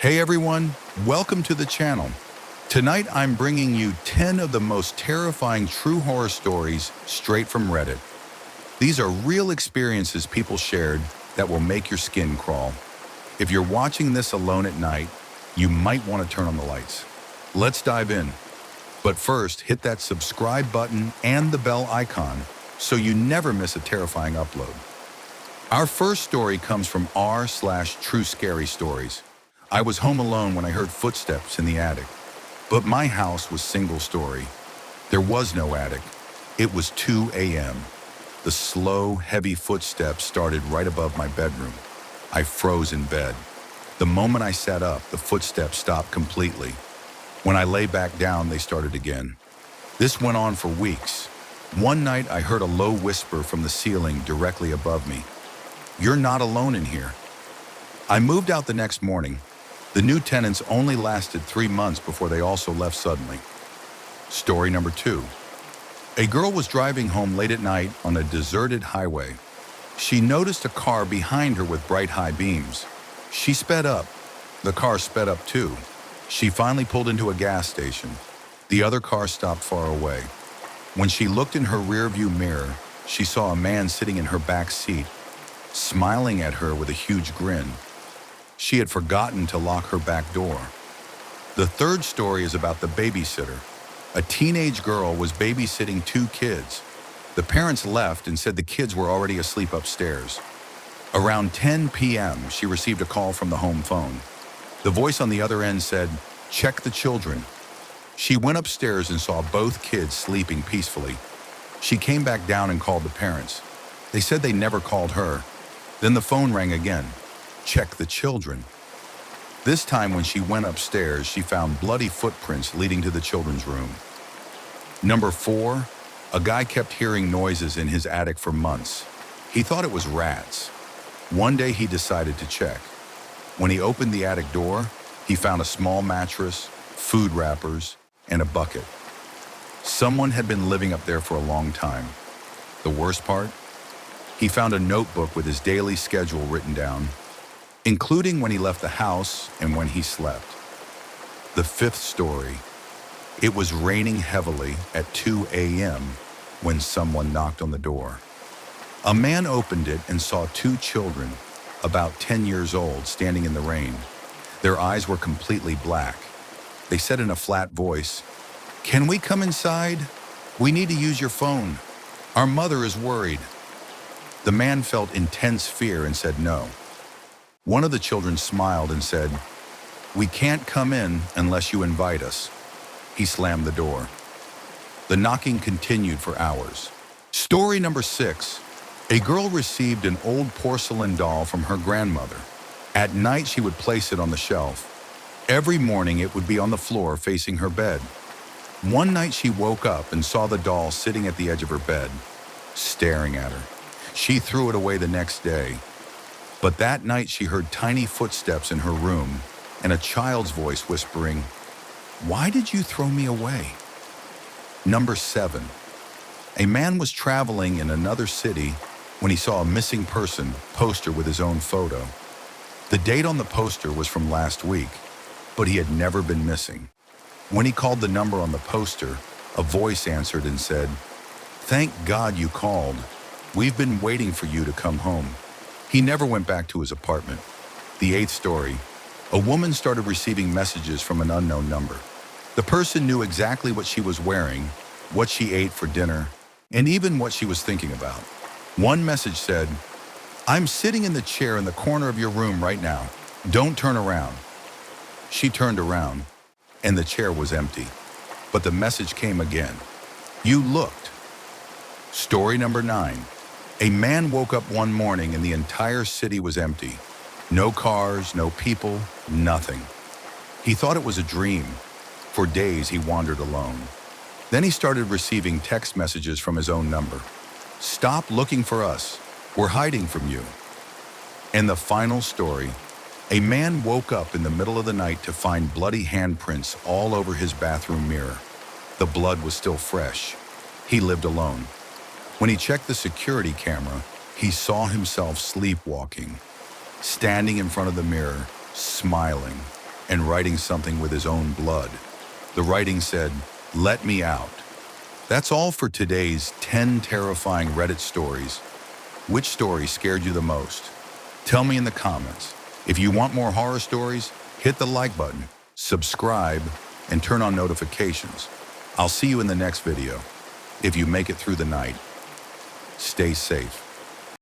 Hey everyone, welcome to the channel. Tonight I'm bringing you 10 of the most terrifying true horror stories straight from Reddit. These are real experiences people shared that will make your skin crawl. If you're watching this alone at night, you might want to turn on the lights. Let's dive in. But first, hit that subscribe button and the bell icon so you never miss a terrifying upload. Our first story comes from r/True Scary Stories. I was home alone when I heard footsteps in the attic. But my house was single story. There was no attic. It was 2 a.m. The slow, heavy footsteps started right above my bedroom. I froze in bed. The moment I sat up, the footsteps stopped completely. When I lay back down, they started again. This went on for weeks. One night, I heard a low whisper from the ceiling directly above me. "You're not alone in here." I moved out the next morning. The new tenants only lasted 3 months before they also left suddenly. Story number 2. A girl was driving home late at night on a deserted highway. She noticed a car behind her with bright high beams. She sped up. The car sped up too. She finally pulled into a gas station. The other car stopped far away. When she looked in her rearview mirror, she saw a man sitting in her back seat, smiling at her with a huge grin. She had forgotten to lock her back door. The third story is about the babysitter. A teenage girl was babysitting 2 kids. The parents left and said the kids were already asleep upstairs. Around 10 p.m., she received a call from the home phone. The voice on the other end said, "Check the children." She went upstairs and saw both kids sleeping peacefully. She came back down and called the parents. They said they never called her. Then the phone rang again. "Check the children." This time when she went upstairs, she found bloody footprints leading to the children's room. Number 4, a guy kept hearing noises in his attic for months. He thought it was rats. One day he decided to check. When he opened the attic door, he found a small mattress, food wrappers, and a bucket. Someone had been living up there for a long time. The worst part? He found a notebook with his daily schedule written down, including when he left the house and when he slept. The 5th story. It was raining heavily at 2 a.m. when someone knocked on the door. A man opened it and saw 2 children, about 10 years old, standing in the rain. Their eyes were completely black. They said in a flat voice, "Can we come inside? We need to use your phone. Our mother is worried." The man felt intense fear and said no. One of the children smiled and said, "We can't come in unless you invite us." He slammed the door. The knocking continued for hours. Story number 6. A girl received an old porcelain doll from her grandmother. At night, she would place it on the shelf. Every morning, it would be on the floor facing her bed. One night, she woke up and saw the doll sitting at the edge of her bed, staring at her. She threw it away the next day. But that night, she heard tiny footsteps in her room and a child's voice whispering, "Why did you throw me away?" Number 7. A man was traveling in another city when he saw a missing person poster with his own photo. The date on the poster was from last week, but he had never been missing. When he called the number on the poster, a voice answered and said, "Thank God you called. We've been waiting for you to come home." He never went back to his apartment. The 8th story. A woman started receiving messages from an unknown number. The person knew exactly what she was wearing, what she ate for dinner, and even what she was thinking about. One message said, "I'm sitting in the chair in the corner of your room right now. Don't turn around." She turned around, and the chair was empty. But the message came again. "You looked." Story number 9. A man woke up one morning and the entire city was empty. No cars, no people, nothing. He thought it was a dream. For days he wandered alone. Then he started receiving text messages from his own number. "Stop looking for us. We're hiding from you." And the final story. A man woke up in the middle of the night to find bloody handprints all over his bathroom mirror. The blood was still fresh. He lived alone. When he checked the security camera, he saw himself sleepwalking, standing in front of the mirror, smiling. and writing something with his own blood. The writing said, "Let me out." That's all for today's 10 terrifying Reddit stories. Which story scared you the most? Tell me in the comments. If you want more horror stories, hit the like button, subscribe, and turn on notifications. I'll see you in the next video. If you make it through the night, stay safe.